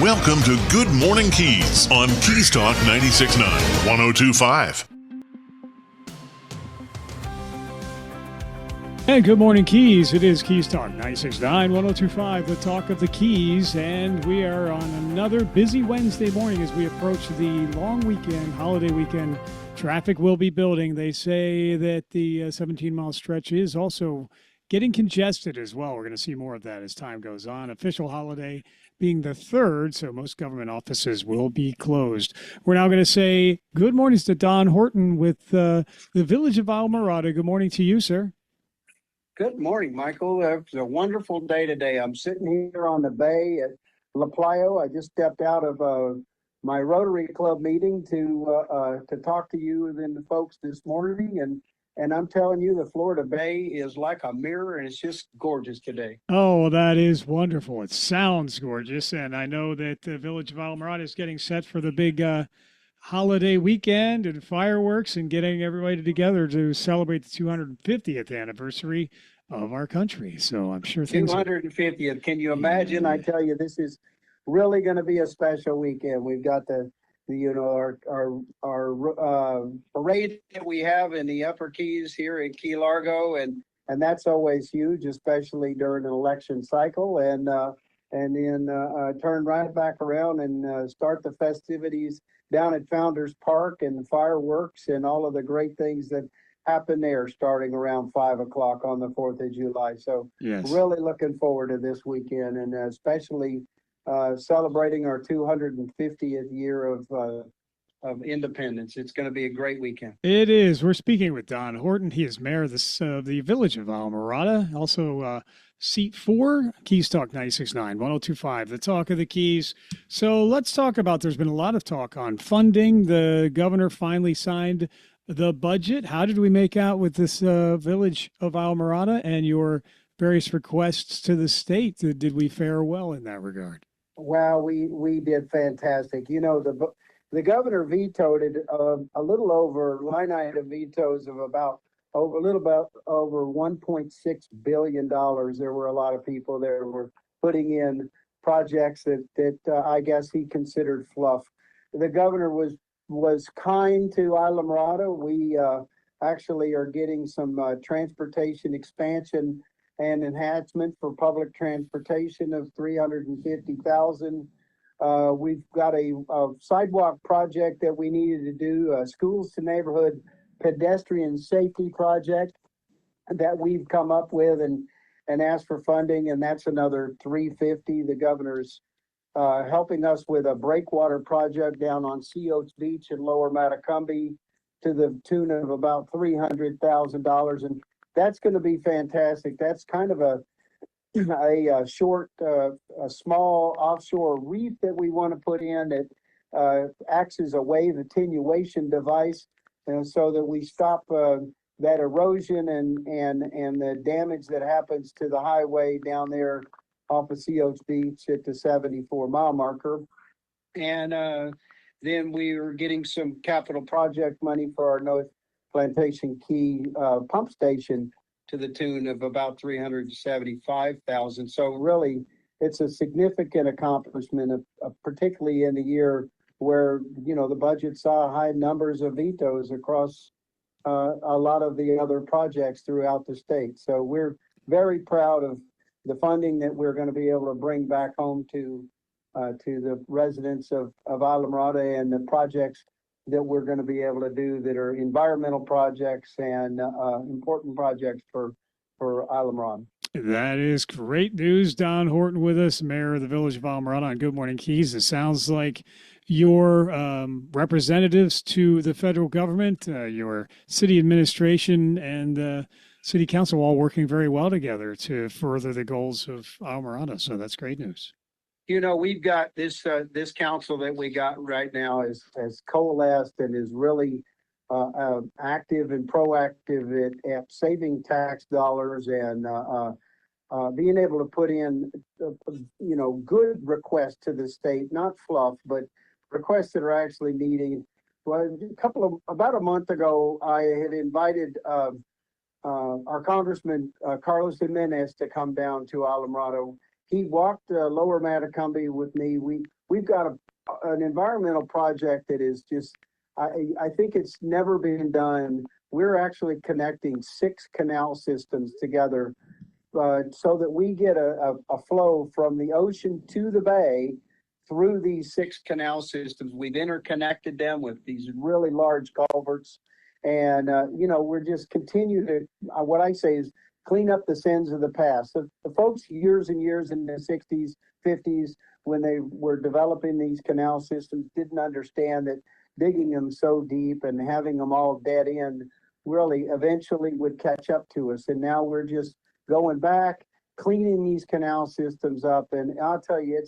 Welcome to Good Morning Keys on Keys Talk 96.9, 102.5. And good morning, Keys. It is Keys Talk 96.9, 102.5, the talk of the Keys. And we are on another busy Wednesday morning as we approach the long weekend, holiday weekend. Traffic will be building. They say that the 17-mile stretch is also getting congested as well. We're going to see more of that as time goes on. Official holiday being the 3rd, so most government offices will be closed. We're now going to say good mornings to Don Horton with the Village of Islamorada. Good morning to you, sir. Good morning, Michael. It's a wonderful day today. I'm sitting here on the bay at La Playa. I just stepped out of my Rotary Club meeting to talk to you and the folks this morning, and I'm telling you, the Florida Bay is like a mirror, and it's just gorgeous today. Oh, that is wonderful. It sounds gorgeous, and I know that the Village of Islamorada is getting set for the big holiday weekend and fireworks and getting everybody together to celebrate the 250th anniversary of our country. So I'm sure things 250th. Can you imagine? I tell you, this is really going to be a special weekend. We've got our parade that we have in the Upper Keys here in Key Largo, and that's always huge, especially during an election cycle. And then turn right back around and start the festivities down at Founders Park and the fireworks and all of the great things that happen there starting around 5 o'clock on the 4th of July. So Yes. Really looking forward to this weekend, and especially celebrating our 250th year of independence. It's going to be a great weekend. It is. We're speaking with Don Horton. He is mayor of the Village of Islamorada, also seat 4, Keys Talk 96.9, 102.5, the talk of the Keys. So let's talk about, there's been a lot of talk on funding. The governor finally signed the budget. How did we make out with this Village of Islamorada and your various requests to the state? Did we fare well in that regard? Well, we did fantastic. You know, the governor vetoed it a little over line item vetoes of about over $1.6 billion. There were a lot of people that were putting in projects that I guess he considered fluff. The governor was kind to Islamorada. We actually are getting some transportation expansion and enhancement for public transportation of $350,000. We've got a sidewalk project that we needed to do, a schools to neighborhood pedestrian safety project that we've come up with and asked for funding, and that's another $350. The governor's helping us with a breakwater project down on Sea Oaks Beach in Lower Matacumbe to the tune of about $300,000, and that's going to be fantastic. That's kind of a short, a small offshore reef that we want to put in that acts as a wave attenuation device, so that we stop that erosion and the damage that happens to the highway down there off of Sea Oaks Beach at the 74-mile marker. And then we are getting some capital project money for our North Plantation Key pump station to the tune of about $375,000. So really, it's a significant accomplishment, particularly in a year where, you know, the budget saw high numbers of vetoes across a lot of the other projects throughout the state. So we're very proud of the funding that we're going to be able to bring back home to the residents of Islamorada, and the projects that we're going to be able to do that are environmental projects and important projects for Islamorada. That is great news. Don Horton with us, mayor of the Village of Islamorada on Good Morning Keys. It sounds like your representatives to the federal government, your city administration, and city council all working very well together to further the goals of Islamorada. So that's great news. You know, we've got this council that we got right now has coalesced and is really active and proactive at saving tax dollars and being able to put in, good requests to the state, not fluff, but requests that are actually needing. Well, about a month ago, I had invited our Congressman Carlos Jimenez to come down to Islamorada. he walked Lower Matacumbe with me. We've got an environmental project that is just, I think it's never been done. We're actually connecting 6 canal systems together so that we get a flow from the ocean to the bay through these 6 canal systems. We've interconnected them with these really large culverts. And, we're just continue to, what I say is clean up the sins of the past. The folks years and years in the 60s, 50s, when they were developing these canal systems, didn't understand that digging them so deep and having them all dead end really eventually would catch up to us. And now we're just going back, cleaning these canal systems up. And I'll tell you,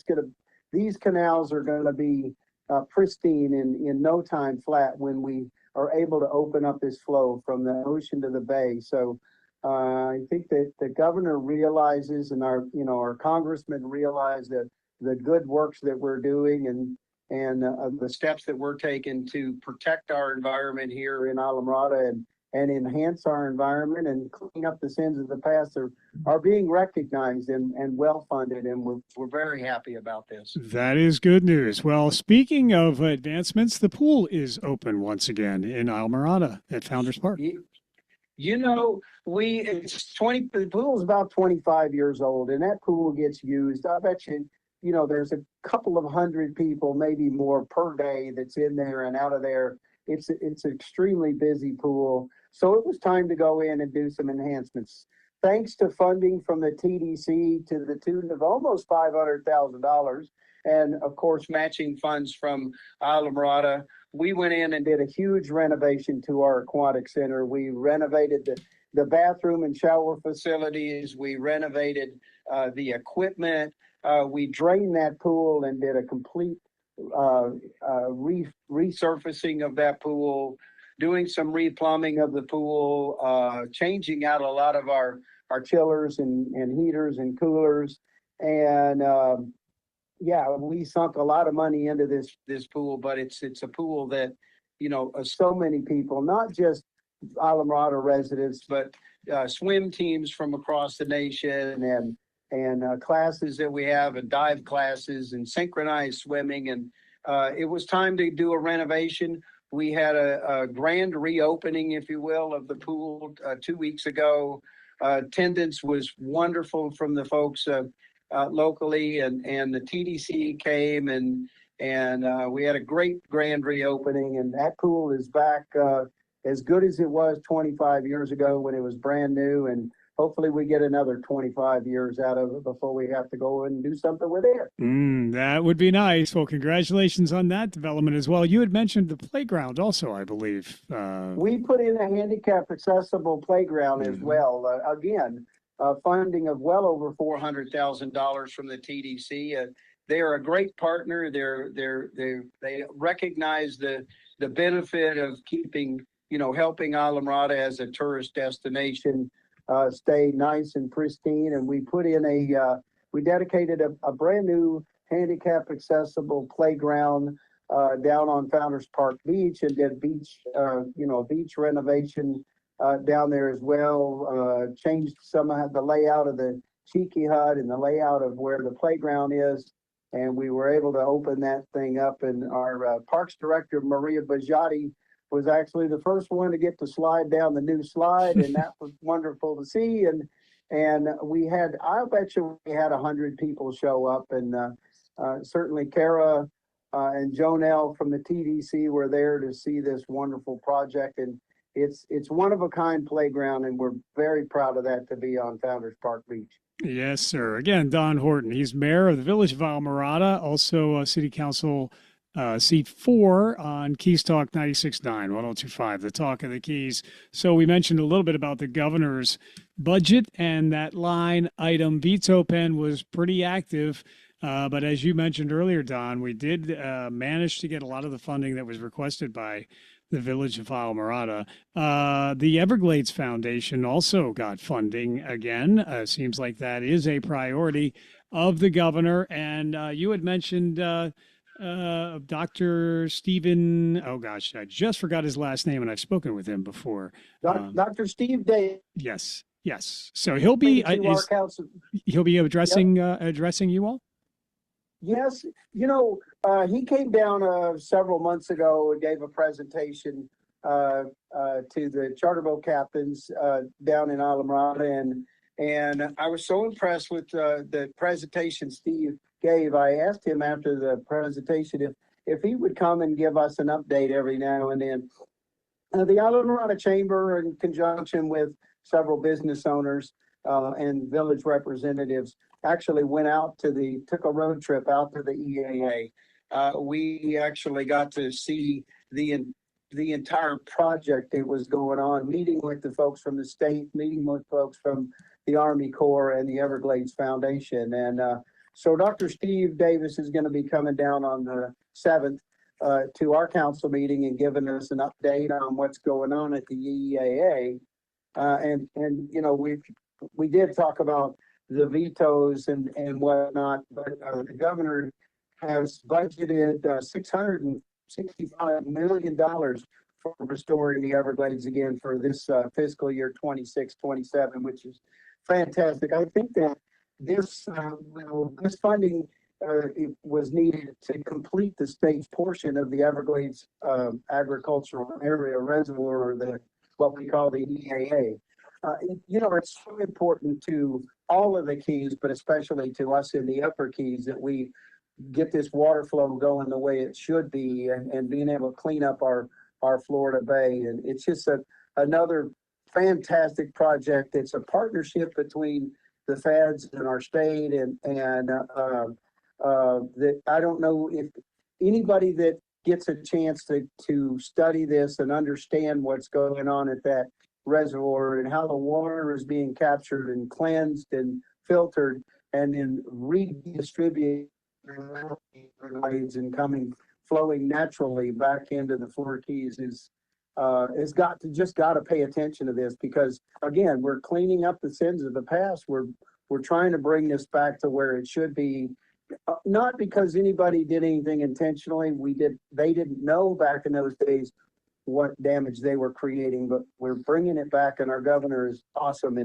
these canals are going to be pristine in no time flat when we are able to open up this flow from the ocean to the bay. So I think that the governor realizes, and our congressmen realize that the good works that we're doing and the steps that we're taking to protect our environment here in Islamorada and enhance our environment and clean up the sins of the past are being recognized and well funded, and we're very happy about this. That is good news. Well, speaking of advancements, the pool is open once again in Islamorada at Founders Park. The pool is about 25 years old, and that pool gets used. I bet there's a couple of hundred people, maybe more per day that's in there and out of there. It's an extremely busy pool. So it was time to go in and do some enhancements. Thanks to funding from the TDC to the tune of almost $500,000, and of course matching funds from Islamorada, we went in and did a huge renovation to our aquatic center. We renovated the bathroom and shower facilities. We renovated the equipment. We drained that pool and did a complete resurfacing of that pool, doing some replumbing of the pool, changing out a lot of our chillers and heaters and coolers. And we sunk a lot of money into this pool, but it's a pool that, so many people, not just Islamorada residents, but swim teams from across the nation and classes that we have, and dive classes and synchronized swimming. And it was time to do a renovation. We had a grand reopening, if you will, of the pool 2 weeks ago. Attendance was wonderful from the folks locally, and the TDC came and we had a great grand reopening, and that pool is back as good as it was 25 years ago when it was brand new, and hopefully we get another 25 years out of it before we have to go and do something with it. That would be nice. Well, congratulations on that development as well. You had mentioned the playground also, I believe. We put in a handicap accessible playground as well. Again, funding of well over $400,000 from the TDC. They are a great partner. They recognize the benefit of keeping, helping Islamorada as a tourist destination stay nice and pristine. And we put in we dedicated a brand new handicap accessible playground down on Founders Park Beach, and did beach renovation down there as well. Changed some of the layout of the Cheeky Hut and the layout of where the playground is. And we were able to open that thing up. And our Parks Director, Maria Bajati, was actually the first one to get to slide down the new slide. And that was wonderful to see. And I bet you we had 100 people show up. And certainly Kara and Jonelle from the TDC were there to see this wonderful project. And it's one of a kind playground, and we're very proud of that to be on Founders Park Beach. Yes, sir. Again, Don Horton. He's mayor of the Village of Islamorada, also City Council seat 4 on Keys Talk 96.9, 102.5, the Talk of the Keys. So we mentioned a little bit about the governor's budget, and that line item veto pen was pretty active. But as you mentioned earlier, Don, we did manage to get a lot of the funding that was requested by the Village of Islamorada. The Everglades Foundation also got funding again. Seems like that is a priority of the governor. And you had mentioned Dr. Stephen, I just forgot his last name, and I've spoken with him before. Dr. Steve Day. Yes. Yes. So he'll be To our council. he'll be addressing addressing you all. Yes, he came down several months ago and gave a presentation to the charter boat captains down in Islamorada, and I was so impressed with the presentation Steve gave. I asked him after the presentation if he would come and give us an update every now and then. The Islamorada Chamber, in conjunction with several business owners and village representatives, actually took a road trip out to the EAA. We actually got to see the entire project that was going on, meeting with the folks from the state, meeting with folks from the Army Corps and the Everglades Foundation. And so Dr. Steve Davis is going to be coming down on the 7th to our council meeting and giving us an update on what's going on at the EAA. And we did talk about the vetoes and whatnot, but the governor has budgeted $665 million for restoring the Everglades again for this fiscal year 26-27, which is fantastic. I think that this funding it was needed to complete the stage portion of the Everglades agricultural area reservoir, or what we call the EAA. It's so important to all of the Keys, but especially to us in the Upper Keys, that we get this water flow going the way it should be, and being able to clean up our Florida Bay. And it's just another fantastic project. It's a partnership between the feds and our state, and that I don't know if anybody that gets a chance to study this and understand what's going on at that reservoir and how the water is being captured and cleansed and filtered and then redistributed and flowing naturally back into the Florida Keys is got to pay attention to this, because again, we're cleaning up the sins of the past. We're trying to bring this back to where it should be. Not because anybody did anything intentionally. They didn't know back in those days what damage they were creating, but we're bringing it back, and our governor is awesome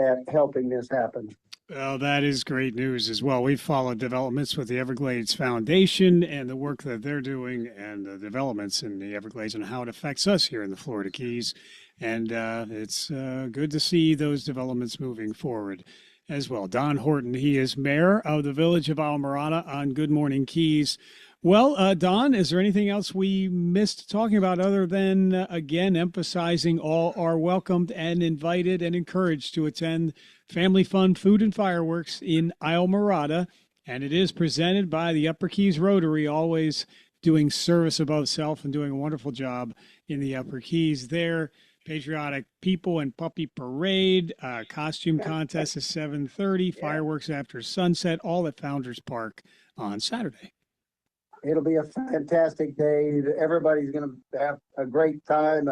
at helping this happen. Well, that is great news as well. We've followed developments with the Everglades Foundation and the work that they're doing, and the developments in the Everglades and how it affects us here in the Florida Keys. And it's good to see those developments moving forward as well. Don Horton, he is mayor of the village of Islamorada on Good Morning Keys. Well, Don, is there anything else we missed talking about other than, again, emphasizing all are welcomed and invited and encouraged to attend Family Fun Food and Fireworks in Islamorada? And it is presented by the Upper Keys Rotary, always doing service above self and doing a wonderful job in the Upper Keys there. Patriotic People and Puppy Parade, costume contest is 7:30, fireworks after sunset, all at Founders Park on Saturday. It'll be a fantastic day. Everybody's going to have a great time.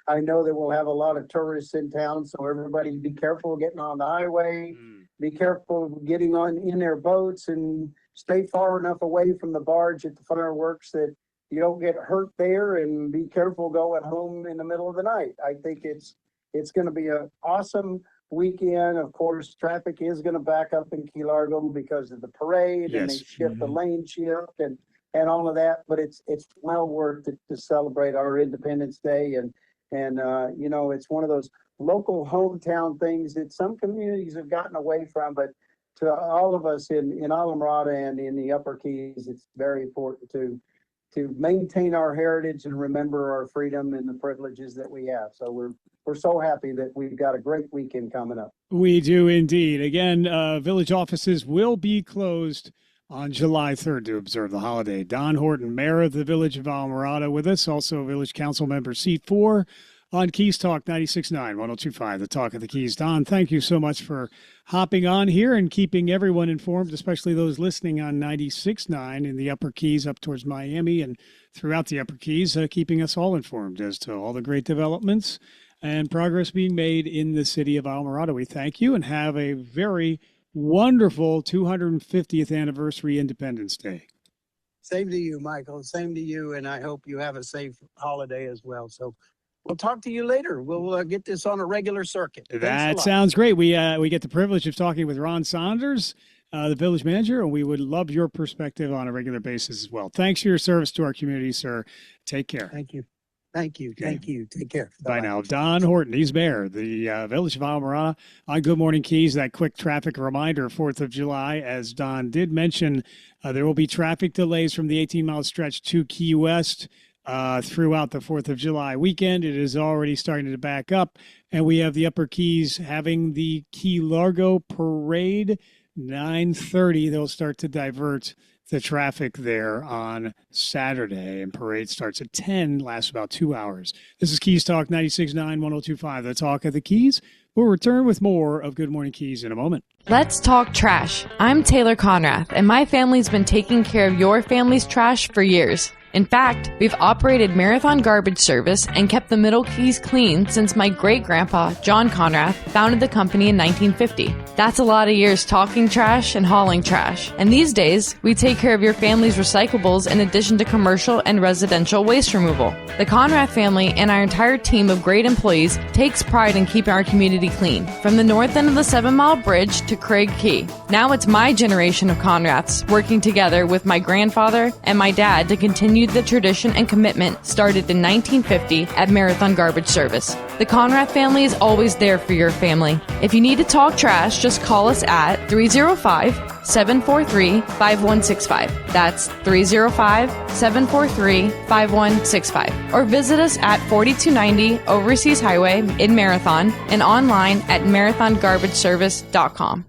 I know that we'll have a lot of tourists in town, so everybody be careful getting on the highway. Be careful getting in their boats, and stay far enough away from the barge at the fireworks that you don't get hurt there, and be careful going home in the middle of the night. I think it's going to be an awesome weekend. Of course, traffic is going to back up in Key Largo because of the parade, and they shift the lane shift and all of that. But it's well worth it to celebrate our Independence Day, and it's one of those local hometown things that some communities have gotten away from, but to all of us in Islamorada and in the Upper Keys, it's very important to maintain our heritage and remember our freedom and the privileges that we have. So we're so happy that we've got a great weekend coming up. We do indeed. Again, village offices will be closed on July 3rd to observe the holiday. Don Horton, mayor of the village of Islamorada, with us. Also, village council member seat 4 on Keys Talk 96.9, 102.5, the Talk of the Keys. Don, thank you so much for hopping on here and keeping everyone informed, especially those listening on 96.9 in the Upper Keys up towards Miami and throughout the Upper Keys, keeping us all informed as to all the great developments and progress being made in the city of Islamorada. We thank you and have a very wonderful 250th anniversary Independence Day. Same to you, Michael. Same to you, and I hope you have a safe holiday as well. So We'll talk to you later. We'll get this on a regular circuit. That sounds great. We get the privilege of talking with Ron Saunders, the village manager, and we would love your perspective on a regular basis as well. Thanks for your service to our community, sir. Take care. Thank you. Thank you. Thank you. Take care. Bye now. Don Horton, he's mayor, the village of Alamorada on Good Morning Keys. That quick traffic reminder, 4th of July, as Don did mention, there will be traffic delays from the 18-mile stretch to Key West throughout the 4th of July weekend. It is already starting to back up, and we have the Upper Keys having the Key Largo Parade, 9:30. They'll start to divert the traffic there on Saturday, and parade starts at 10, lasts about 2 hours. This is Keys Talk 96.9, 102.5, the talk of the Keys. We'll return with more of Good Morning Keys in a moment. Let's talk trash. I'm Taylor Conrath, and my family's been taking care of your family's trash for years. In fact, we've operated Marathon Garbage Service and kept the Middle Keys clean since my great-grandpa, John Conrath, founded the company in 1950. That's a lot of years talking trash and hauling trash. And these days, we take care of your family's recyclables in addition to commercial and residential waste removal. The Conrath family and our entire team of great employees takes pride in keeping our community clean, from the north end of the 7-mile bridge to Craig Key. Now it's my generation of Conraths working together with my grandfather and my dad to continue the tradition and commitment started in 1950 at Marathon Garbage Service. The Conrath family is always there for your family. If you need to talk trash, just call us at 305-743-5165. That's 305-743-5165. Or visit us at 4290 Overseas Highway in Marathon and online at marathongarbageservice.com.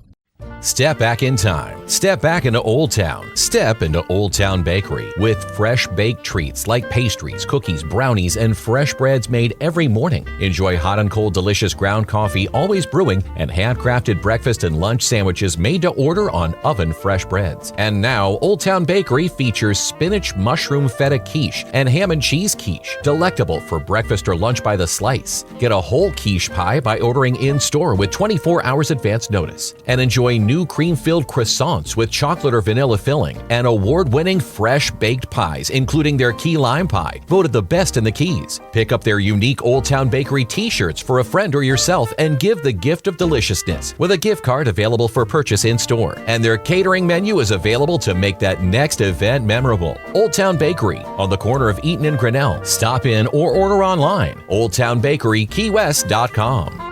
Step back in time. Step back into Old Town. Step into Old Town Bakery with fresh baked treats like pastries, cookies, brownies, and fresh breads made every morning. Enjoy hot and cold delicious ground coffee always brewing and handcrafted breakfast and lunch sandwiches made to order on oven fresh breads. And now Old Town Bakery features spinach mushroom feta quiche and ham and cheese quiche, delectable for breakfast or lunch by the slice. Get a whole quiche pie by ordering in-store with 24 hours advance notice. And enjoy new cream-filled croissants with chocolate or vanilla filling and award-winning fresh baked pies, including their key lime pie, voted the best in the Keys. Pick up their unique Old Town Bakery t-shirts for a friend or yourself and give the gift of deliciousness with a gift card available for purchase in-store. And their catering menu is available to make that next event memorable. Old Town Bakery on the corner of Eaton and Grinnell. Stop in or order online. OldTownBakeryKeyWest.com.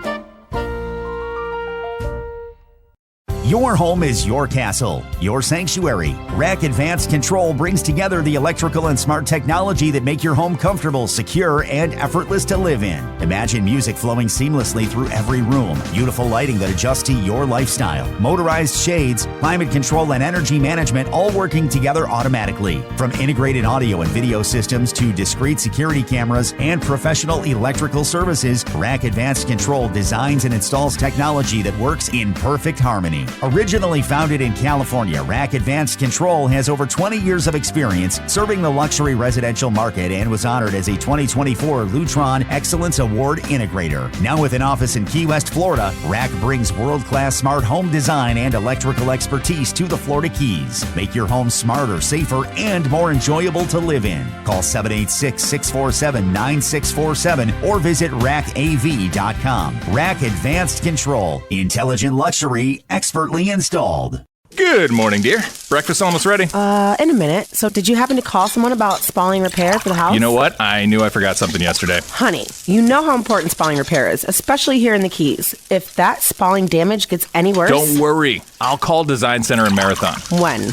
Your home is your castle, your sanctuary. Rack Advanced Control brings together the electrical and smart technology that make your home comfortable, secure, and effortless to live in. Imagine music flowing seamlessly through every room, beautiful lighting that adjusts to your lifestyle, motorized shades, climate control, and energy management all working together automatically. From integrated audio and video systems to discrete security cameras and professional electrical services, Rack Advanced Control designs and installs technology that works in perfect harmony. Originally founded in California, Rack Advanced Control has over 20 years of experience serving the luxury residential market and was honored as a 2024 Lutron Excellence Award Integrator. Now with an office in Key West, Florida, Rack brings world-class smart home design and electrical expertise to the Florida Keys. Make your home smarter, safer, and more enjoyable to live in. Call 786-647-9647 or visit rackav.com. Rack Advanced Control. Intelligent luxury, expertly installed. Good morning, dear. Breakfast almost ready. In a minute. So did you happen to call someone about spalling repair for the house? You know what? I knew I forgot something yesterday. Honey, you know how important spalling repair is, especially here in the Keys. If that spalling damage gets any worse... Don't worry. I'll call Design Center in Marathon. When?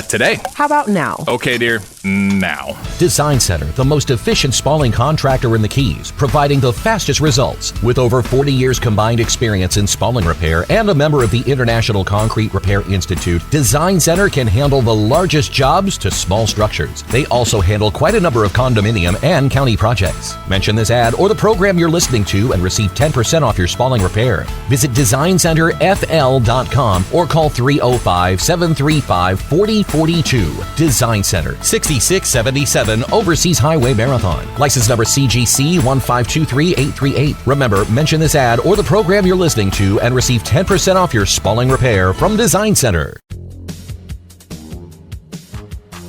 Today. How about now? Okay, dear. Now. Design Center, the most efficient spalling contractor in the Keys, providing the fastest results. With over 40 years combined experience in spalling repair and a member of the International Concrete Repair Institute, Design Center can handle the largest jobs to small structures. They also handle quite a number of condominium and county projects. Mention this ad or the program you're listening to and receive 10% off your spalling repair. Visit DesignCenterFL.com or call 305-735-4042. Design Center, 6677 Overseas Highway, Marathon. License number CGC 1523838. Remember, mention this ad or the program you're listening to and receive 10% off your spalling repair from Design Center.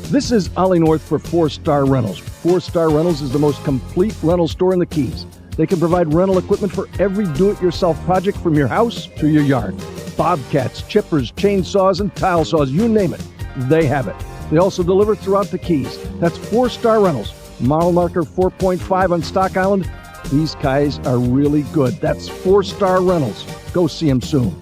This is Ollie North for 4 Star Rentals. 4 Star Rentals is the most complete rental store in the Keys. They can provide rental equipment for every do-it-yourself project from your house to your yard. Bobcats, chippers, chainsaws, and tile saws, you name it, they have it. They also deliver throughout the Keys. That's 4 Star Rentals. Model marker 4.5 on Stock Island. These guys are really good. That's 4 Star Rentals. Go see them soon.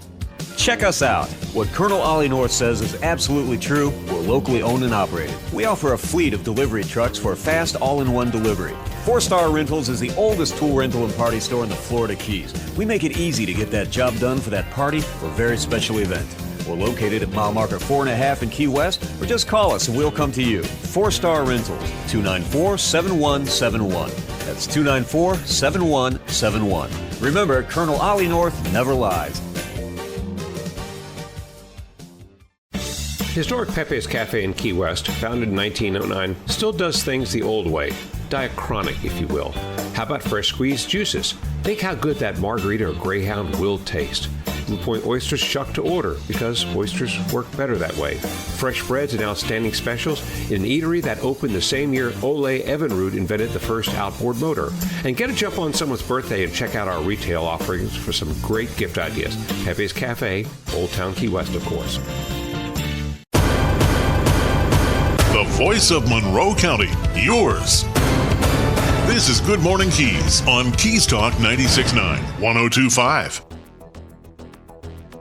Check us out. What Colonel Ollie North says is absolutely true. We're locally owned and operated. We offer a fleet of delivery trucks for fast all-in-one delivery. 4 Star Rentals is the oldest tool rental and party store in the Florida Keys. We make it easy to get that job done for that party or very special event. We're located at mile marker 4.5 in Key West, or just call us and we'll come to you. 4 Star Rentals, 294-7171. That's 294-7171. Remember, Colonel Ollie North never lies. Historic Pepe's Cafe in Key West, founded in 1909, still does things the old way. Diachronic, if you will. How about fresh squeezed juices? Think how good that margarita or Greyhound will taste. Blue Point oysters shucked to order because oysters work better that way. Fresh breads and outstanding specials in an eatery that opened the same year Ole Evinrude invented the first outboard motor. And get a jump on someone's birthday and check out our retail offerings for some great gift ideas. Pepe's Cafe, Old Town Key West, of course. The voice of Monroe County, yours. This is Good Morning Keys on Keys Talk 96.9, 102.5.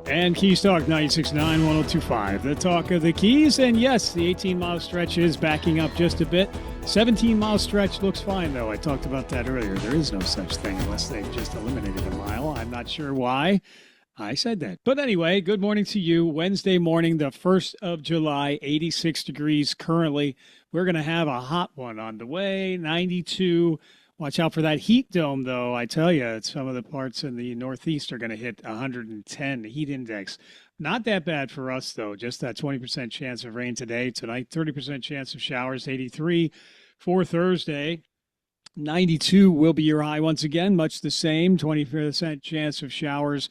And Keys Talk 96.9, 102.5, the talk of the Keys. And yes, the 18-mile stretch is backing up just a bit. 17-mile stretch looks fine, though. I talked about that earlier. There is no such thing unless they've just eliminated a mile. I'm not sure why I said that. But anyway, good morning to you. Wednesday morning, the 1st of July, 86 degrees currently. We're going to have a hot one on the way, 92. Watch out for that heat dome, though. I tell you, some of the parts in the Northeast are going to hit 110, the heat index. Not that bad for us, though. Just that 20% chance of rain today. Tonight, 30% chance of showers, 83 for Thursday. 92 will be your high once again, much the same, 20% chance of showers.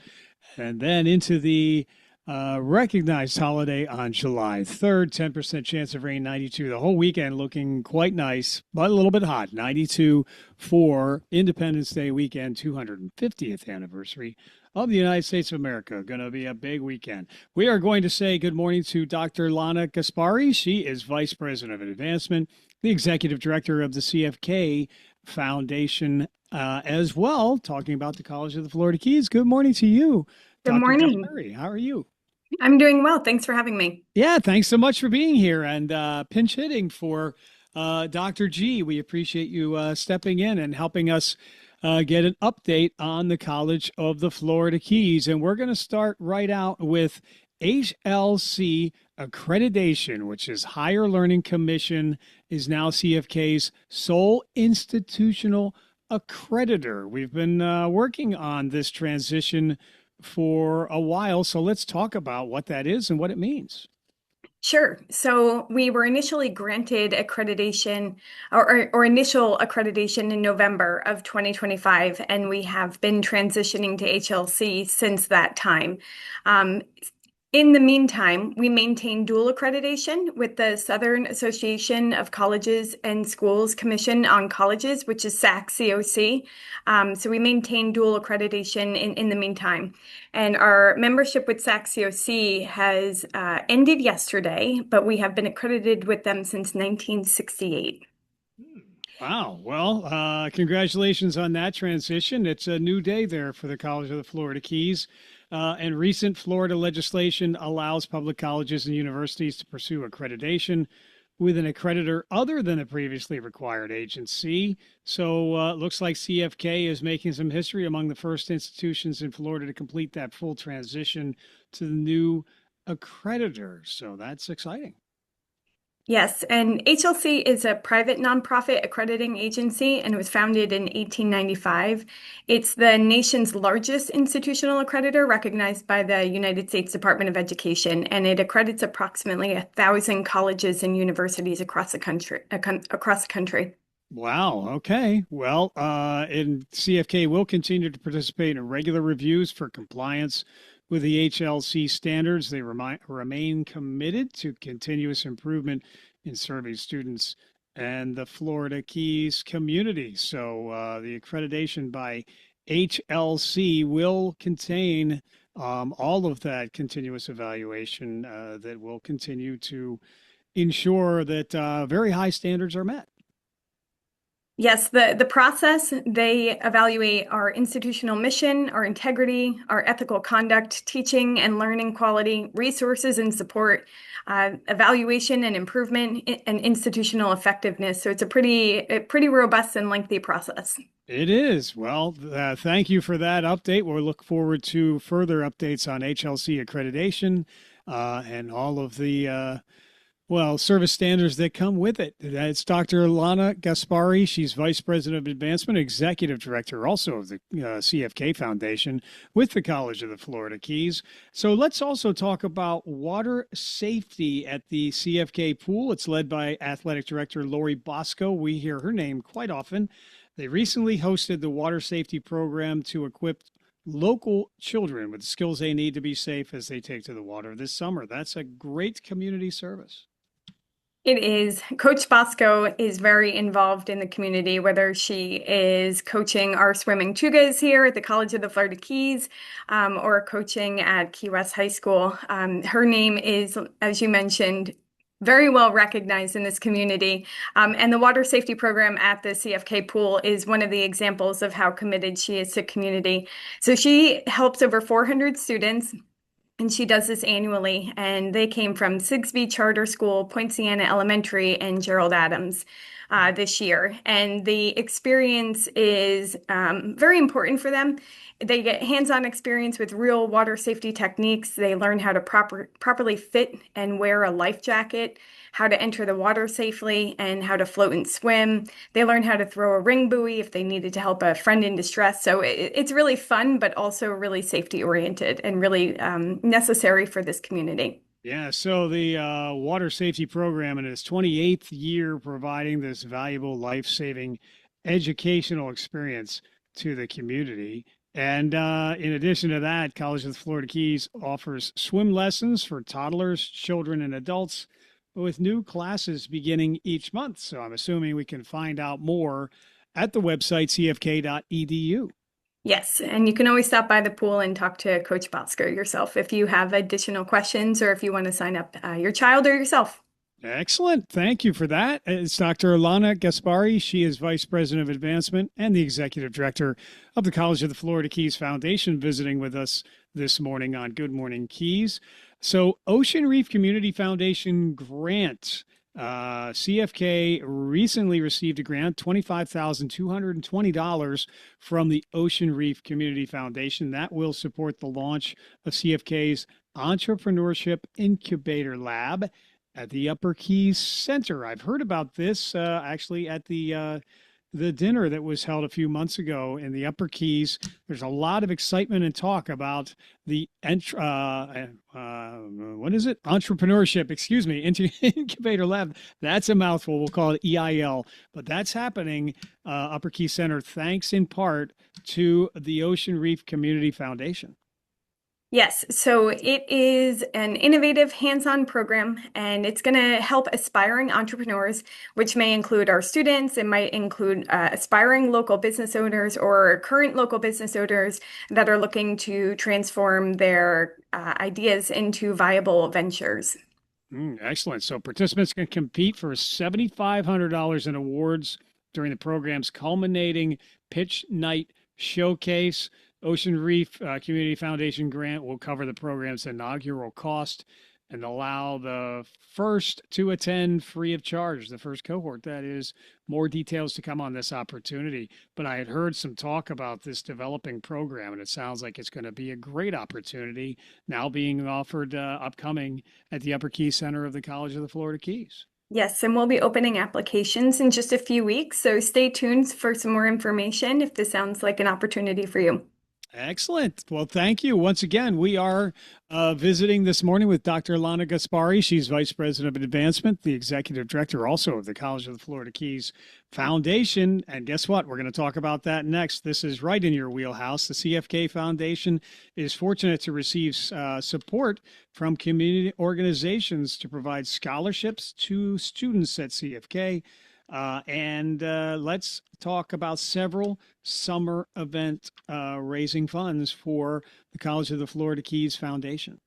And then into the recognized holiday on July 3rd, 10% chance of rain, 92. The whole weekend looking quite nice, but a little bit hot. 92 for Independence Day weekend, 250th anniversary of the United States of America. Going to be a big weekend. We are going to say good morning to Dr. Lana Gaspari. She is Vice President of Advancement, the Executive Director of the CFK Foundation as well, talking about the College of the Florida Keys. Good morning to you. Good Dr. morning. Gaspari. How are you? I'm doing well. Thanks for having me. Yeah, thanks so much for being here and pinch hitting for Dr. G. We appreciate you stepping in and helping us get an update on the College of the Florida Keys. And we're going to start right out with HLC accreditation, which is Higher Learning Commission, is now CFK's sole institutional accreditor. We've been working on this transition for a while, so let's talk about what that is and what it means. Sure. So we were initially granted accreditation or initial accreditation in November of 2025, and we have been transitioning to HLC since that time. In the meantime, we maintain dual accreditation with the Southern Association of Colleges and Schools Commission on Colleges, which is SAC-COC. So we maintain dual accreditation in the meantime. And our membership with SAC-COC has ended yesterday, but we have been accredited with them since 1968. Wow. Well, congratulations on that transition. It's a new day there for the College of the Florida Keys. And recent Florida legislation allows public colleges and universities to pursue accreditation with an accreditor other than a previously required agency. So it looks like CFK is making some history among the first institutions in Florida to complete that full transition to the new accreditor. So that's exciting. Yes, and HLC is a private nonprofit accrediting agency, and it was founded in 1895. It's the nation's largest institutional accreditor recognized by the United States Department of Education, and it accredits approximately 1,000 colleges and universities across the country. Wow. Okay. Well, and CFK will continue to participate in regular reviews for compliance with the HLC standards. They remain committed to continuous improvement in serving students and the Florida Keys community. So the accreditation by HLC will contain all of that continuous evaluation that will continue to ensure that very high standards are met. Yes, the process, they evaluate our institutional mission, our integrity, our ethical conduct, teaching and learning quality, resources and support, evaluation and improvement, and institutional effectiveness. So it's a pretty robust and lengthy process. It is. Well, thank you for that update. We'll look forward to further updates on HLC accreditation and all of the service standards that come with it. It's Dr. Lana Gaspari. She's Vice President of Advancement, Executive Director also of the CFK Foundation with the College of the Florida Keys. So let's also talk about water safety at the CFK pool. It's led by Athletic Director Lori Bosco. We hear her name quite often. They recently hosted the water safety program to equip local children with the skills they need to be safe as they take to the water this summer. That's a great community service. It is. Coach Bosco is very involved in the community, whether she is coaching our swimming tugas here at the College of the Florida Keys or coaching at Key West High School. Her name is, as you mentioned, very well recognized in this community. And the water safety program at the CFK pool is one of the examples of how committed she is to community. So she helps over 400 students. And she does this annually, and they came from Sigsbee Charter School, Point Siena Elementary, and Gerald Adams this year. And the experience is very important for them. They get hands-on experience with real water safety techniques. They learn how to properly fit and wear a life jacket, how to enter the water safely, and how to float and swim. They learn how to throw a ring buoy if they needed to help a friend in distress. So it's really fun, but also really safety-oriented and really necessary for this community. Yeah, so the water safety program in its 28th year providing this valuable life-saving educational experience to the community. And in addition to that, College of the Florida Keys offers swim lessons for toddlers, children, and adults with new classes beginning each month. So I'm assuming we can find out more at the website cfk.edu. Yes, and you can always stop by the pool and talk to Coach Bosco yourself if you have additional questions or if you want to sign up your child or yourself. Excellent. Thank you for that. It's Dr. Lana Gaspari. She is Vice President of Advancement and the Executive Director of the College of the Florida Keys Foundation, visiting with us this morning on Good Morning Keys. So Ocean Reef Community Foundation grant. CFK recently received a grant, $25,220 from the Ocean Reef Community Foundation. That will support the launch of CFK's Entrepreneurship Incubator Lab at the Upper Keys Center. I've heard about this actually at the dinner that was held a few months ago in the Upper Keys. There's a lot of excitement and talk about the Entrepreneurship, Incubator Lab. That's a mouthful. We'll call it EIL, but that's happening Upper Keys Center thanks in part to the Ocean Reef Community Foundation. Yes, so it is an innovative hands-on program, and it's going to help aspiring entrepreneurs, which may include our students. It might include aspiring local business owners or current local business owners that are looking to transform their ideas into viable ventures. Excellent. So participants can compete for $7,500 in awards during the program's culminating Pitch Night Showcase. Ocean Reef Community Foundation grant will cover the program's inaugural cost and allow the first to attend free of charge, the first cohort, that is. More details to come on this opportunity. But I had heard some talk about this developing program, and it sounds like it's going to be a great opportunity now being offered upcoming at the Upper Keys Center of the College of the Florida Keys. Yes, and we'll be opening applications in just a few weeks, so stay tuned for some more information if this sounds like an opportunity for you. Excellent. Well, thank you. Once again, we are visiting this morning with Dr. Lana Gaspari. She's Vice President of Advancement, the Executive Director also of the College of the Florida Keys Foundation. And guess what? We're going to talk about that next. This is right in your wheelhouse. The CFK Foundation is fortunate to receive support from community organizations to provide scholarships to students at CFK. And let's talk about several summer event raising funds for the College of the Florida Keys Foundation.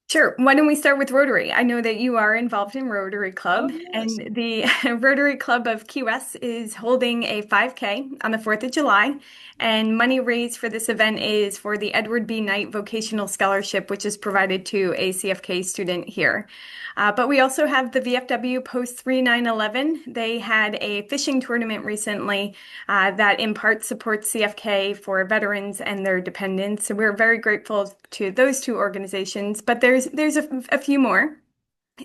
Sure. Why don't we start with Rotary? I know that you are involved in Rotary Club, and the Rotary Club of Key West is holding a 5K on the 4th of July. And money raised for this event is for the Edward B. Knight Vocational Scholarship, which is provided to a CFK student here. But we also have the VFW Post 3911. They had a fishing tournament recently that in part supports CFK for veterans and their dependents. So we're very grateful to those two organizations. But there's a few more.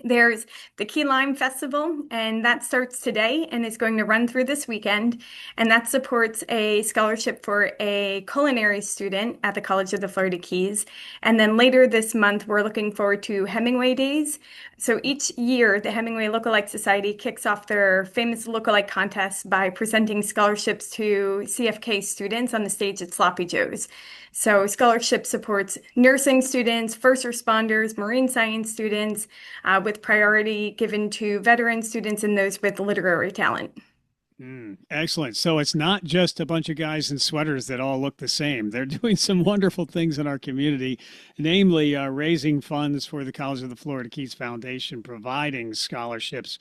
There's the Key Lime Festival, and that starts today and is going to run through this weekend. And that supports a scholarship for a culinary student at the College of the Florida Keys. And then later this month, we're looking forward to Hemingway Days. So each year, the Hemingway Lookalike Society kicks off their famous lookalike contest by presenting scholarships to CFK students on the stage at Sloppy Joe's. So scholarship supports nursing students, first responders, marine science students, with priority given to veteran students and those with literary talent. Excellent. So it's not just a bunch of guys in sweaters that all look the same. They're doing some wonderful things in our community, namely raising funds for the College of the Florida Keys Foundation, providing scholarships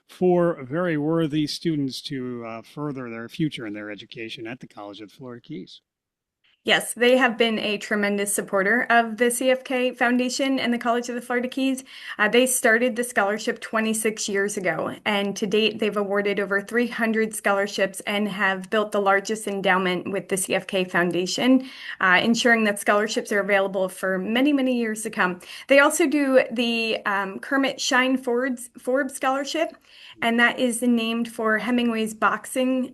for very worthy students to further their future and their education at the College of the Florida Keys. Yes, they have been a tremendous supporter of the CFK Foundation and the College of the Florida Keys. They started the scholarship 26 years ago, and to date, they've awarded over 300 scholarships and have built the largest endowment with the CFK Foundation, ensuring that scholarships are available for many, many years to come. They also do the Kermit Shine Forbes Scholarship, and that is named for Hemingway's boxing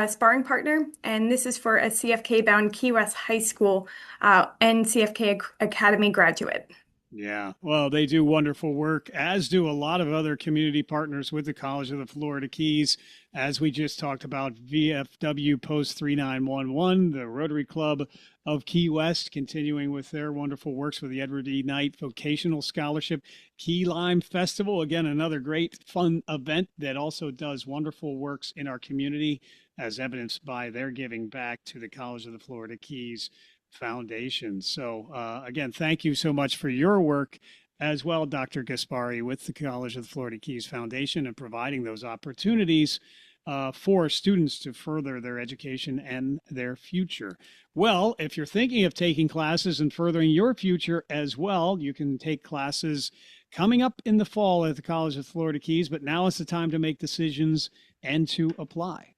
sparring partner, and this is for a CFK-bound Key West High School and CFK Academy graduate. Yeah, well, they do wonderful work, as do a lot of other community partners with the College of the Florida Keys. As we just talked about, VFW Post 3911, the Rotary Club of Key West, continuing with their wonderful works with the Edward E. Knight Vocational Scholarship. Key Lime Festival, again, another great fun event that also does wonderful works in our community, as evidenced by their giving back to the College of the Florida Keys Foundation. So again, thank you so much for your work as well, Dr. Gaspari, with the College of the Florida Keys Foundation and providing those opportunities for students to further their education and their future. Well, if you're thinking of taking classes and furthering your future as well, you can take classes coming up in the fall at the College of the Florida Keys, but now is the time to make decisions and to apply.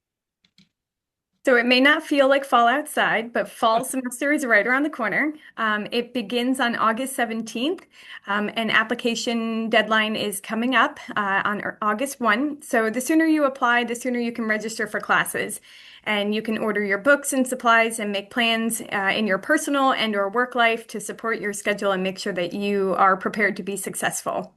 So it may not feel like fall outside, but fall semester is right around the corner. It begins on August 17th, and application deadline is coming up on August 1. So the sooner you apply, the sooner you can register for classes. And you can order your books and supplies and make plans in your personal and or work life to support your schedule and make sure that you are prepared to be successful.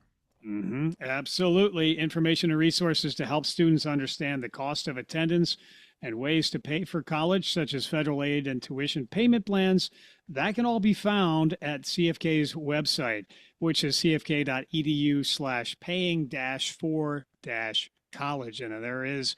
Absolutely. Information and resources to help students understand the cost of attendance and ways to pay for college, such as federal aid and tuition payment plans, that can all be found at CFK's website, which is cfk.edu/paying-for-college. And there is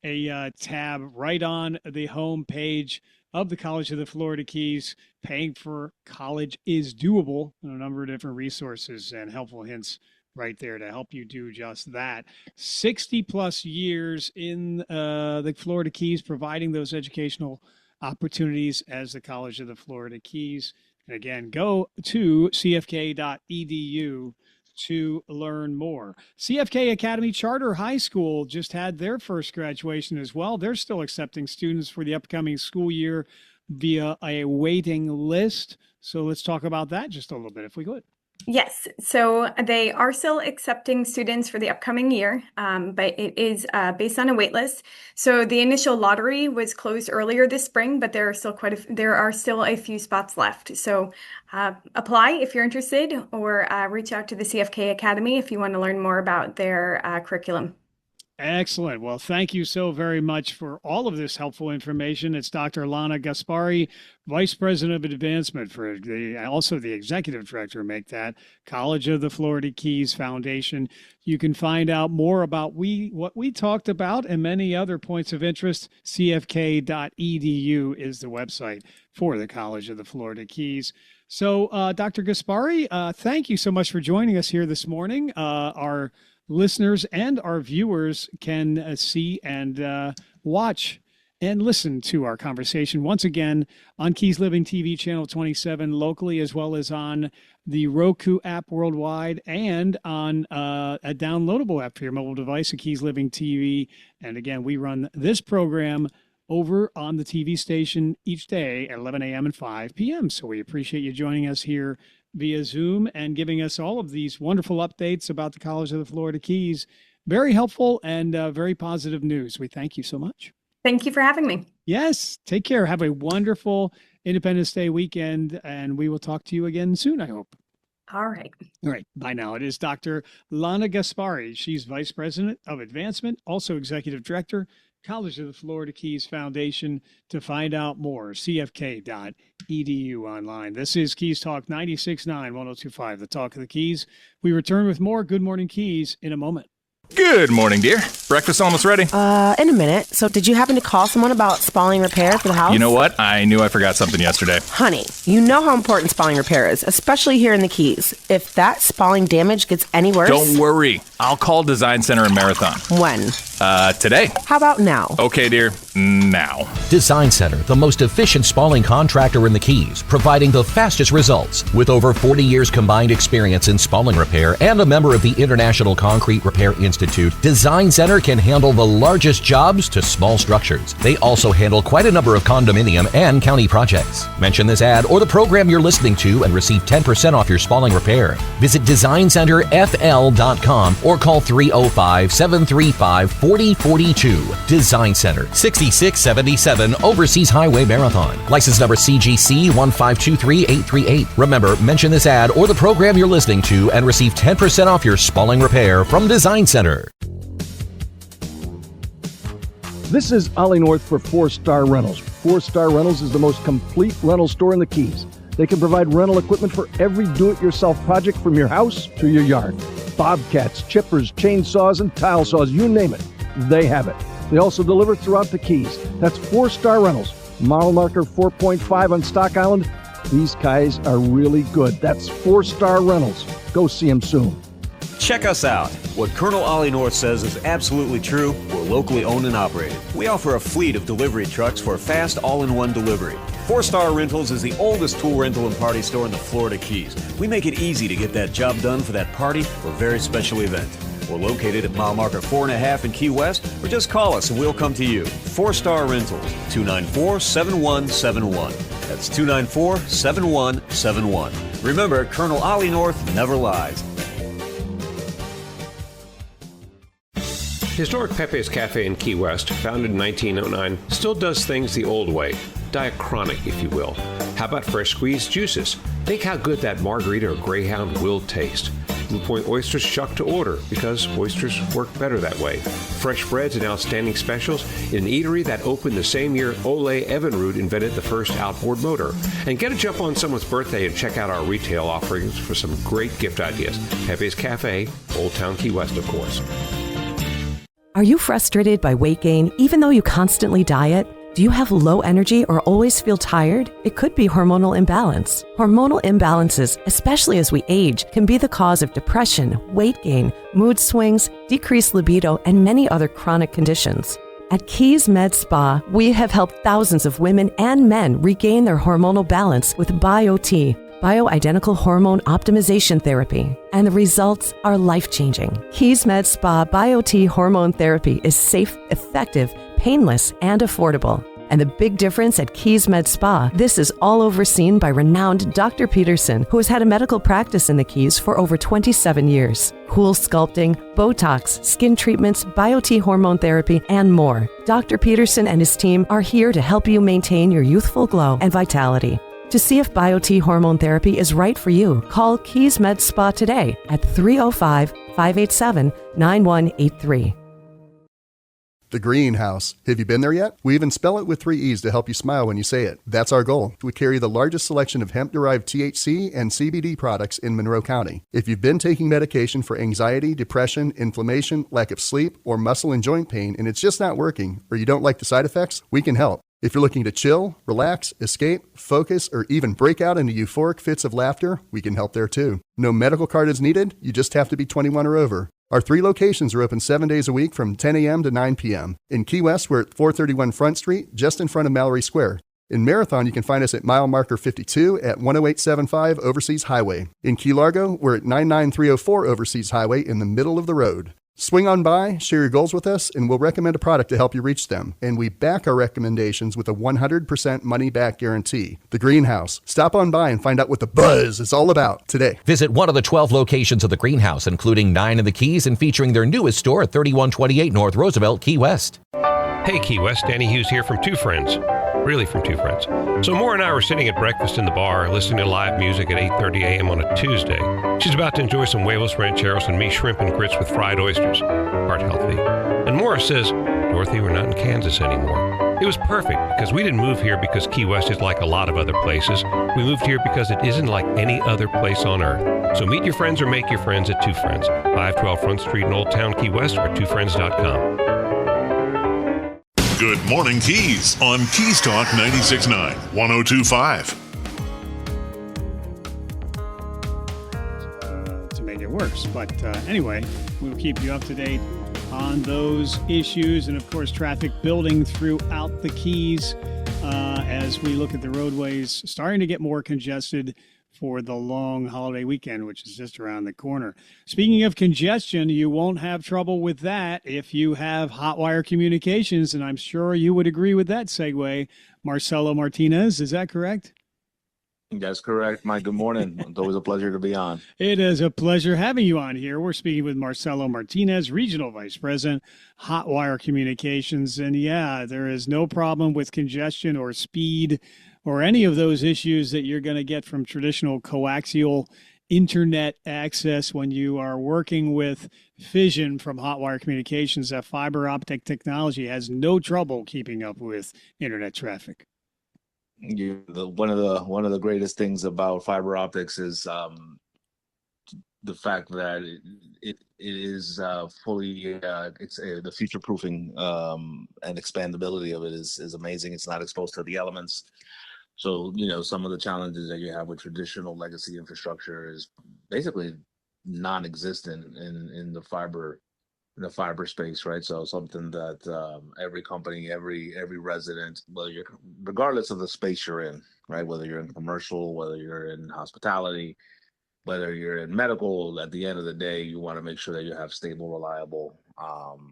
a tab right on the home page of the College of the Florida Keys. Paying for college is doable, and a number of different resources and helpful hints right there to help you do just that. 60 plus years in the Florida Keys, providing those educational opportunities as the College of the Florida Keys. And again, go to cfk.edu to learn more. CFK Academy Charter High School just had their first graduation as well. They're still accepting students for the upcoming school year via a waiting list. So let's talk about that just a little bit, if we could. Yes, so they are still accepting students for the upcoming year, but it is based on a wait list. So the initial lottery was closed earlier this spring, but there are still a few spots left. So apply if you're interested, or reach out to the CFK Academy if you want to learn more about their curriculum. Excellent. Well, thank you so very much for all of this helpful information. It's Dr. Lana Gaspari, Vice President of Advancement for also the Executive Director, make that, College of the Florida Keys Foundation. You can find out more about what we talked about and many other points of interest. CFK.edu is the website for the College of the Florida Keys. So, Dr. Gaspari, thank you so much for joining us here this morning. Our listeners and our viewers can see and watch and listen to our conversation once again on Keys Living TV channel 27 locally, as well as on the Roku app worldwide and on a downloadable app for your mobile device, a Keys Living TV. And again, we run this program over on the TV station each day at 11 a.m. and 5 p.m. So we appreciate you joining us here via Zoom and giving us all of these wonderful updates about the College of the Florida Keys. Very helpful and very positive news. We thank you so much. Thank you for having me. Yes. Take care. Have a wonderful Independence Day weekend, and we will talk to you again soon, I hope. All right. All right. Bye now. It is Dr. Lana Gaspari. She's Vice President of Advancement, also Executive Director, College of the Florida Keys Foundation. To find out more, cfk.edu online. This is Keys Talk 96.9, 102.5, the Talk of the Keys. We return with more Good Morning Keys in a moment. Good morning, dear. Breakfast almost ready? In a minute. So did you happen to call someone about spalling repair for the house? You know what? I knew I forgot something yesterday. Honey, you know how important spalling repair is, especially here in the Keys. If that spalling damage gets any worse... Don't worry. I'll call Design Center in Marathon. When? Today. How about now? Okay, dear. Now. Design Center, the most efficient spalling contractor in the Keys, providing the fastest results. With over 40 years combined experience in spalling repair and a member of the International Concrete Repair Institute, Design Center can handle the largest jobs to small structures. They also handle quite a number of condominium and county projects. Mention this ad or the program you're listening to and receive 10% off your spalling repair. Visit DesignCenterFL.com or call 305-735-4042. Design Center, 6677 Overseas Highway Marathon. License number CGC 1523838. Remember, mention this ad or the program you're listening to and receive 10% off your spalling repair from Design Center. This is Ollie North for 4-Star Rentals. 4-Star Rentals is the most complete rental store in the Keys. They can provide rental equipment for every do-it-yourself project from your house to your yard. Bobcats, chippers, chainsaws, and tile saws, you name it, they have it. They also deliver throughout the Keys. That's 4-Star Rentals. Model marker 4.5 on Stock Island. These guys are really good. That's 4-Star Rentals. Go see them soon. Check us out. What Colonel Ollie North says is absolutely true. We're locally owned and operated. We offer a fleet of delivery trucks for fast all-in-one delivery. 4-Star Rentals is the oldest tool rental and party store in the Florida Keys. We make it easy to get that job done for that party or very special event. We're located at mile marker 4.5 in Key West, or just call us and we'll come to you. 4-Star Rentals, 294-7171. That's 294-7171. Remember, Colonel Ollie North never lies. Historic Pepe's Cafe in Key West, founded in 1909, still does things the old way. Diachronic, if you will. How about fresh squeezed juices? Think how good that margarita or greyhound will taste. Blue Point oysters shucked to order because oysters work better that way. Fresh breads and outstanding specials in an eatery that opened the same year Ole Evinrude invented the first outboard motor. And get a jump on someone's birthday and check out our retail offerings for some great gift ideas. Pepe's Cafe, Old Town Key West, of course. Are you frustrated by weight gain even though you constantly diet? Do you have low energy or always feel tired? It could be hormonal imbalance. Hormonal imbalances, especially as we age, can be the cause of depression, weight gain, mood swings, decreased libido, and many other chronic conditions. At Keys Med Spa, we have helped thousands of women and men regain their hormonal balance with BioT, bioidentical hormone optimization therapy, and the results are life-changing. Keys Med Spa BioT hormone therapy is safe, effective, painless, and affordable. And the big difference at Keys Med Spa, this is all overseen by renowned Dr. Peterson, who has had a medical practice in the Keys for over 27 years. Cool sculpting, Botox, skin treatments, BioT hormone therapy, and more. Dr. Peterson and his team are here to help you maintain your youthful glow and vitality. To see if BioT hormone therapy is right for you, call Keys Med Spa today at 305-587-9183. The Greenhouse. Have you been there yet? We even spell it with 3 E's to help you smile when you say it. That's our goal. We carry the largest selection of hemp-derived THC and CBD products in Monroe County. If you've been taking medication for anxiety, depression, inflammation, lack of sleep, or muscle and joint pain and it's just not working, or you don't like the side effects, we can help. If you're looking to chill, relax, escape, focus, or even break out into euphoric fits of laughter, we can help there too. No medical card is needed. You just have to be 21 or over. Our 3 locations are open 7 days a week from 10 a.m. to 9 p.m. In Key West, we're at 431 Front Street, just in front of Mallory Square. In Marathon, you can find us at mile marker 52 at 10875 Overseas Highway. In Key Largo, we're at 99304 Overseas Highway in the middle of the road. Swing on by, share your goals with us, and we'll recommend a product to help you reach them. And we back our recommendations with a 100% money-back guarantee. The Greenhouse. Stop on by and find out what the buzz is all about today. Visit one of the 12 locations of the Greenhouse, including 9 in the Keys and featuring their newest store at 3128 North Roosevelt, Key West. Hey, Key West, Danny Hughes here from Two Friends. Really from Two Friends. So Maura and I were sitting at breakfast in the bar, listening to live music at 8:30 a.m. on a Tuesday. She's about to enjoy some huevos rancheros and me shrimp and grits with fried oysters. Heart healthy. And Maura says, Dorothy, we're not in Kansas anymore. It was perfect because we didn't move here because Key West is like a lot of other places. We moved here because it isn't like any other place on earth. So meet your friends or make your friends at Two Friends, 512 Front Street in Old Town Key West or twofriends.com. Good Morning Keys on Keys Talk 96.9, 102.5. To make it worse. But anyway, we'll keep you up to date on those issues and, of course, traffic building throughout the Keys as we look at the roadways starting to get more congested for the long holiday weekend, which is just around the corner. Speaking of congestion, you won't have trouble with that if you have Hotwire Communications, and I'm sure you would agree with that segue. Marcelo Martinez, is that correct? That's correct, Mike. Good morning. It's always a pleasure to be on. It is a pleasure having you on here. We're speaking with Marcelo Martinez, Regional Vice President, Hotwire Communications. And yeah, there is no problem with congestion or speed or any of those issues that you're going to get from traditional coaxial internet access when you are working with Fission from Hotwire Communications. That fiber optic technology has no trouble keeping up with internet traffic. One of the greatest things about fiber optics is the fact that it is fully the future proofing and expandability of it is amazing. It's not exposed to the elements. So, some of the challenges that you have with traditional legacy infrastructure is basically non-existent in the fiber space, right? So something that every company, every resident, regardless of the space you're in, right? Whether you're in commercial, whether you're in hospitality, whether you're in medical, at the end of the day, you want to make sure that you have stable, reliable,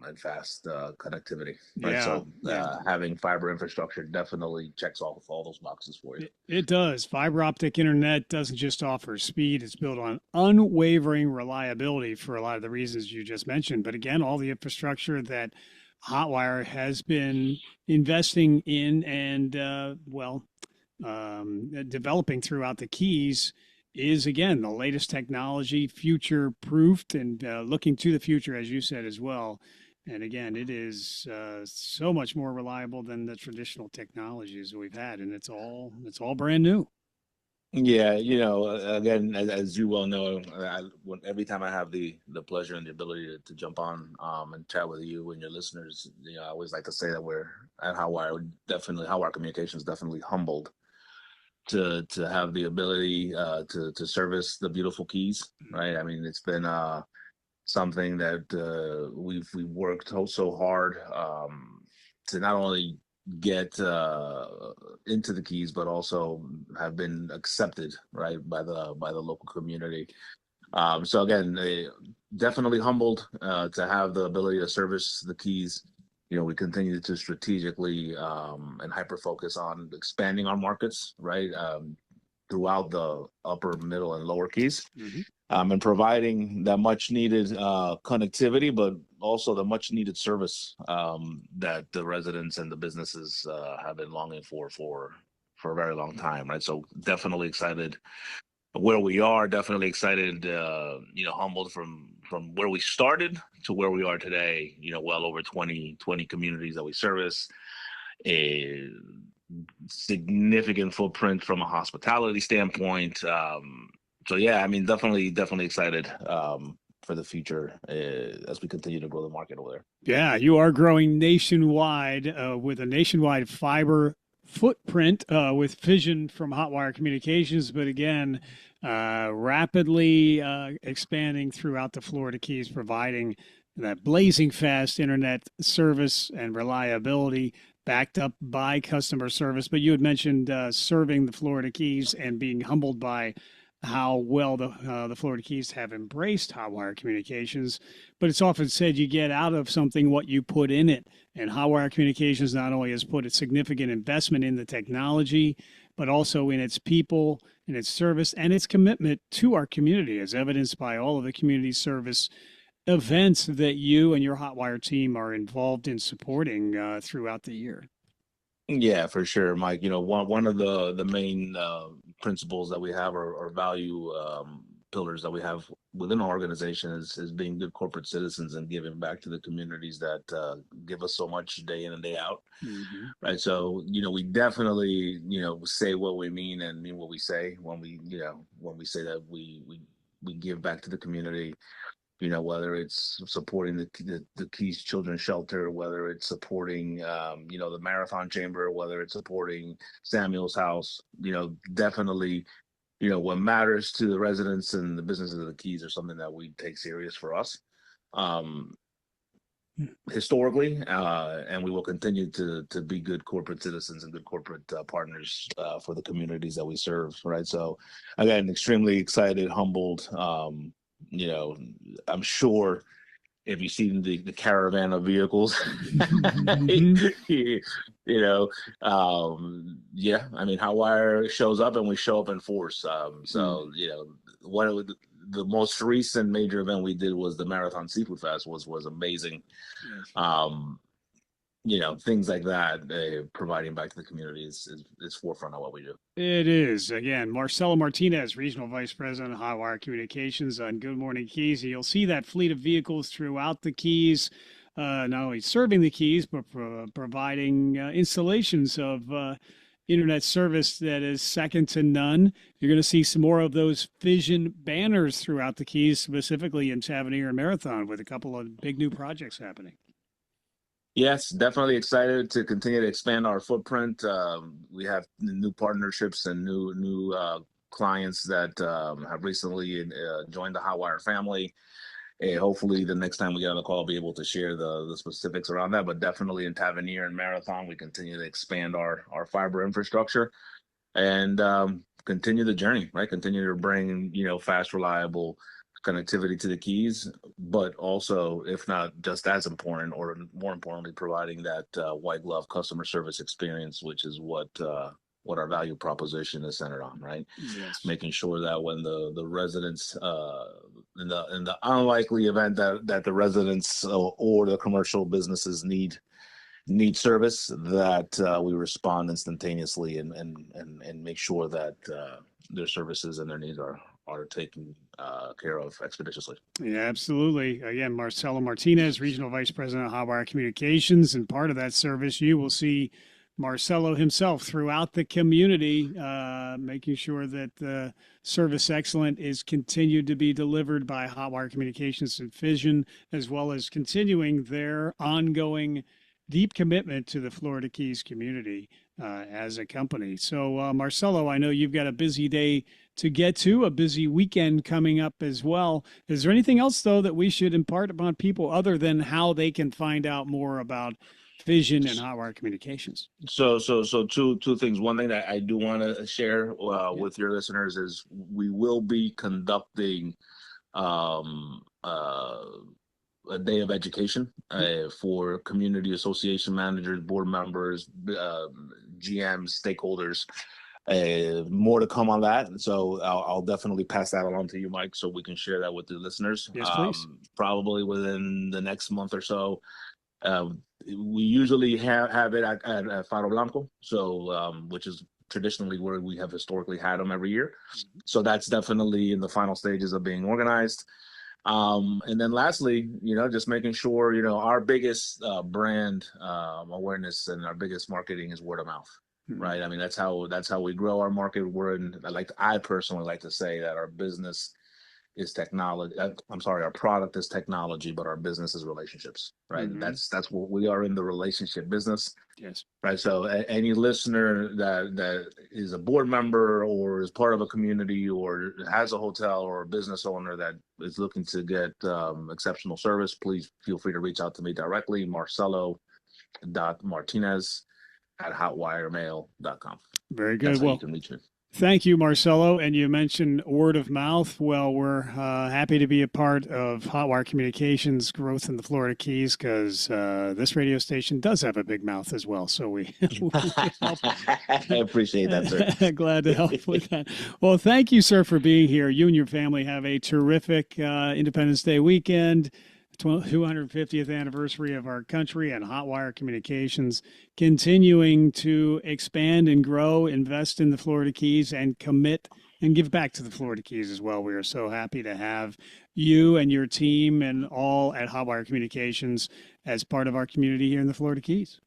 and fast connectivity, right? Yeah, So having fiber infrastructure definitely checks off all those boxes for you. It does. Fiber optic internet doesn't just offer speed. It's built on unwavering reliability for a lot of the reasons you just mentioned. But again, all the infrastructure that Hotwire has been investing in and, developing throughout the Keys is, again, the latest technology, future-proofed, and looking to the future, as you said as well. And again, it is so much more reliable than the traditional technologies that we've had, and it's all brand new. Yeah, again, as you well know, every time I have the pleasure and the ability to jump on and chat with you and your listeners, I always like to say that we're at Hotwire Communications definitely humbled to have the ability to service the beautiful Keys, right? I mean, it's been something that we've worked so hard to not only get into the Keys, but also have been accepted, right, by the local community. So again, definitely humbled to have the ability to service the Keys. We continue to strategically and hyper focus on expanding our markets, right, throughout the upper, middle, and lower Keys, and providing that much needed connectivity, but also the much needed service that the residents and the businesses have been longing for a very long time, right? So definitely excited where we are, definitely excited, humbled from from where we started to where we are today, well over 20 communities that we service, a significant footprint from a hospitality standpoint. So yeah, I mean, definitely excited for the future as we continue to grow the market over there. Yeah, you are growing nationwide with a nationwide fiber footprint with Fission from Hotwire Communications, but again, rapidly expanding throughout the Florida Keys, providing that blazing fast internet service and reliability backed up by customer service. But you had mentioned serving the Florida Keys and being humbled by how well the Florida Keys have embraced Hotwire Communications. But it's often said you get out of something what you put in it. And Hotwire Communications not only has put a significant investment in the technology, but also in its people, in its service, and its commitment to our community, as evidenced by all of the community service events that you and your Hotwire team are involved in supporting throughout the year. Yeah, for sure, Mike. One of the main principles that we have or value pillars that we have within our organization is being good corporate citizens and giving back to the communities that give us so much day in and day out. Mm-hmm. Right. So, we definitely, say what we mean and mean what we say when we say that we give back to the community. Whether it's supporting the Keys Children's Shelter, whether it's supporting, the Marathon Chamber, whether it's supporting Samuel's House, definitely, what matters to the residents and the businesses of the Keys are something that we take serious for us historically, and we will continue to be good corporate citizens and good corporate partners for the communities that we serve. Right. So, again, extremely excited, humbled. I'm sure if you've seen the caravan of vehicles, yeah, I mean, Hotwire shows up and we show up in force. So, one of the most recent major event we did was the Marathon Seafood Fest was amazing. Yes. Things like that, providing back to the community is forefront of what we do. It is. Again, Marcelo Martinez, Regional Vice President of Hotwire Communications on Good Morning Keys. You'll see that fleet of vehicles throughout the Keys, not only serving the Keys, but providing installations of internet service that is second to none. You're going to see some more of those Fission banners throughout the Keys, specifically in Tavernier and Marathon, with a couple of big new projects happening. Yes, definitely excited to continue to expand our footprint. We have new partnerships and new clients that have recently joined the Hotwire family. Hopefully, the next time we get on the call, I'll be able to share the specifics around that. But definitely in Tavernier and Marathon, we continue to expand our fiber infrastructure and continue the journey. Right, continue to bring fast, reliable connectivity to the Keys, but also, if not just as important, or more importantly, providing that white glove customer service experience, which is what our value proposition is centered on, right? Yes. Making sure that when the residents, in the unlikely event that the residents or the commercial businesses need service, that we respond instantaneously and make sure that their services and their needs are taken care of expeditiously. Yeah, absolutely. Again, Marcelo Martinez, Regional Vice President of Hotwire Communications, and part of that service, you will see Marcelo himself throughout the community, making sure that the service excellence is continued to be delivered by Hotwire Communications and Fission, as well as continuing their ongoing deep commitment to the Florida Keys community as a company. So, Marcelo, I know you've got a busy day to get to, a busy weekend coming up as well. Is there anything else, though, that we should impart upon people other than how they can find out more about Fission and Hotwire Communications? So two things. One thing that I do want to share with your listeners is we will be conducting a day of education for community association managers, board members, GMs, stakeholders. More to come on that. So I'll definitely pass that along to you, Mike, so we can share that with the listeners. Yes, please. Probably within the next month or so. We usually have it at Faro Blanco, so which is traditionally where we have historically had them every year. So that's definitely in the final stages of being organized. And then lastly, just making sure, our biggest brand awareness and our biggest marketing is word of mouth, right? I mean, that's how we grow our market. I personally like to say that our business is technology. Our product is technology, but our business is relationships, right? Mhm. That's what we are, in the relationship business. Yes. Right. So any listener that is a board member or is part of a community or has a hotel or a business owner that is looking to get exceptional service, please feel free to reach out to me directly, marcelo.martinez@hotwiremail.com. Very good. That's how Well, you can reach me. thank you, Marcelo. And you mentioned word of mouth. Well, we're happy to be a part of Hotwire Communications growth in the Florida Keys because this radio station does have a big mouth as well. So we I appreciate that, sir. Glad to help with that. Well, thank you, sir, for being here. You and your family have a terrific Independence Day weekend. 250th anniversary of our country, and Hotwire Communications continuing to expand and grow, invest in the Florida Keys, and commit and give back to the Florida Keys as well. We are so happy to have you and your team and all at Hotwire Communications as part of our community here in the Florida Keys.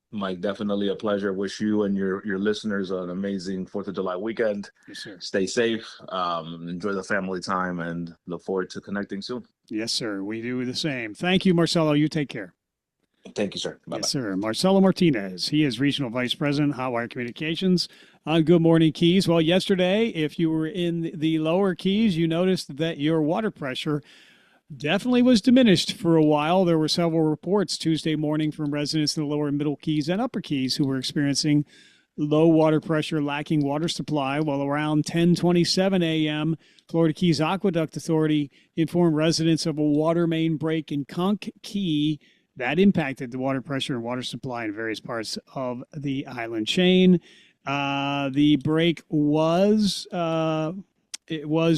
Mike, definitely a pleasure. Wish you and your listeners an amazing 4th of July weekend. Yes, sir. Stay safe, enjoy the family time, and look forward to connecting soon. Yes, sir. We do the same. Thank you, Marcelo. You take care. Thank you, sir. Bye-bye. Yes, sir. Marcelo Martinez. He is Regional Vice President, Hotwire Communications on Good Morning Keys. Well, yesterday, if you were in the lower Keys, you noticed that your water pressure definitely was diminished for a while. There were several reports Tuesday morning from residents in the lower and middle Keys and upper Keys who were experiencing low water pressure, lacking water supply. Well, around 10:27 a.m., Florida Keys Aqueduct Authority informed residents of a water main break in Conch Key that impacted the water pressure and water supply in various parts of the island chain. The break was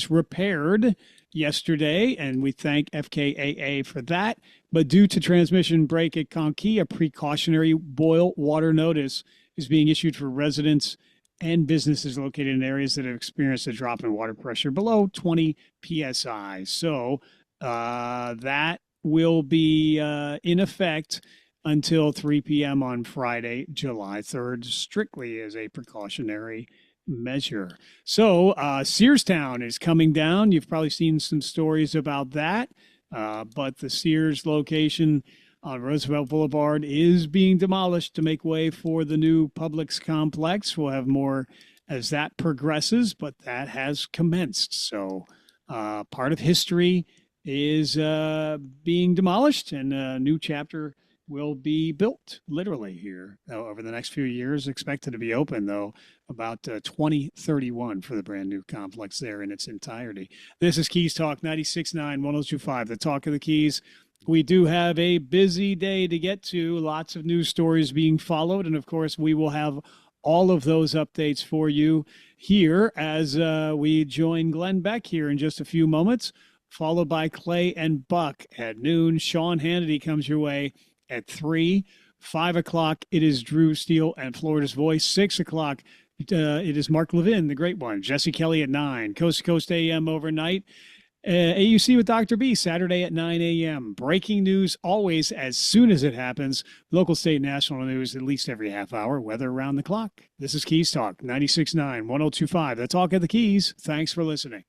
repaired yesterday, and we thank FKAA for that. But due to transmission break at Conch Key, a precautionary boil water notice is being issued for residents and businesses located in areas that have experienced a drop in water pressure below 20 psi. So that will be in effect until 3 p.m. on Friday, July 3rd, strictly as a precautionary measure. So Searstown is coming down. You've probably seen some stories about that, but the Sears location on Roosevelt Boulevard is being demolished to make way for the new Publix complex. We'll have more as that progresses, but that has commenced. So part of history is being demolished, and a new chapter will be built literally here over the next few years. Expected to be open, though, about 2031 for the brand new complex there in its entirety. This is Keys Talk 96.9, 102.5, the Talk of the Keys. We do have a busy day to get to, lots of news stories being followed, and of course we will have all of those updates for you here as we join Glenn Beck here in just a few moments, followed by Clay and Buck at noon. Sean Hannity comes your way at 3. 5 o'clock, it is Drew Steele and Florida's Voice. 6 o'clock, it is Mark Levin, the great one. Jesse Kelly at 9. Coast to Coast AM overnight. AUC with Dr. B, Saturday at 9 a.m. Breaking news always as soon as it happens. Local, state, national news at least every half hour, weather around the clock. This is Keys Talk 96.9, 102.5, the Talk of the Keys. Thanks for listening.